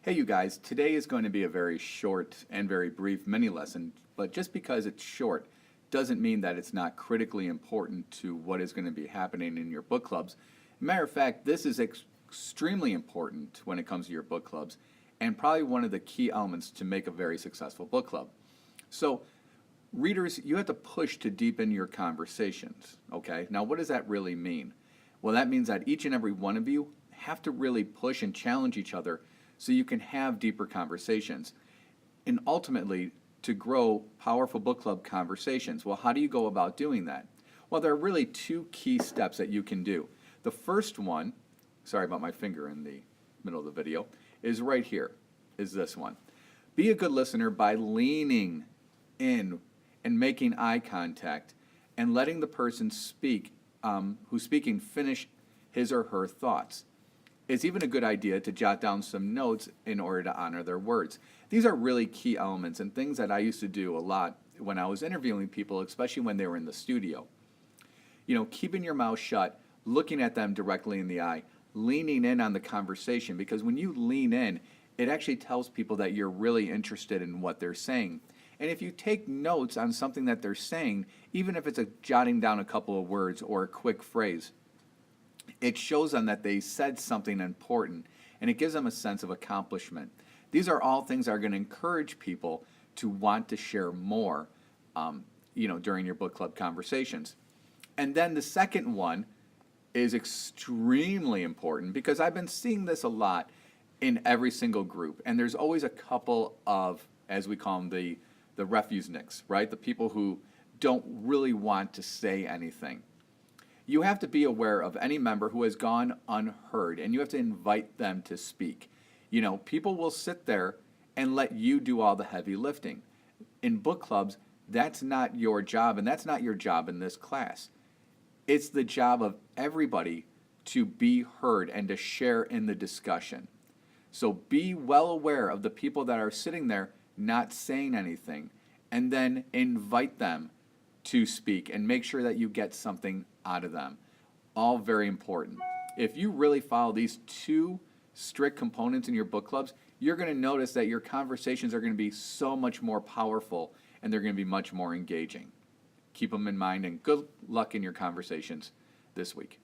Hey, you guys, today is going to be a very short and very brief mini lesson, but just because it's short doesn't mean that it's not critically important to what is going to be happening in your book clubs. Matter of fact, this is extremely important when it comes to your book clubs and probably one of the key elements to make a very successful book club. So, readers, you have to push to deepen your conversations, okay? Now, what does that really mean? Well, that means that each and every one of you have to really push and challenge each other so you can have deeper conversations. And ultimately, to grow powerful book club conversations. Well, how do you go about doing that? Well, there are really two key steps that you can do. The first one, sorry about my finger in the middle of the video, is right here, is this one. Be a good listener by leaning in and making eye contact and letting the person speak, who's speaking, finish his or her thoughts. It's even a good idea to jot down some notes in order to honor their words. These are really key elements and things that I used to do a lot when I was interviewing people, especially when they were in the studio. You know, keeping your mouth shut, looking at them directly in the eye, leaning in on the conversation, because when you lean in, it actually tells people that you're really interested in what they're saying. And if you take notes on something that they're saying, even if it's jotting down a couple of words or a quick phrase, it shows them that they said something important, and it gives them a sense of accomplishment. These are all things that are going to encourage people to want to share more, during your book club conversations. And then the second one is extremely important because I've been seeing this a lot in every single group, and there's always a couple of, as we call them, the refusenicks, right? The people who don't really want to say anything. You have to be aware of any member who has gone unheard, and you have to invite them to speak. You know, people will sit there and let you do all the heavy lifting. In book clubs, that's not your job, and that's not your job in this class. It's the job of everybody to be heard and to share in the discussion. So be well aware of the people that are sitting there not saying anything, and then invite them to speak and make sure that you get something out of them. All very important. If you really follow these two strict components in your book clubs, you're going to notice that your conversations are going to be so much more powerful and they're going to be much more engaging. Keep them in mind and good luck in your conversations this week.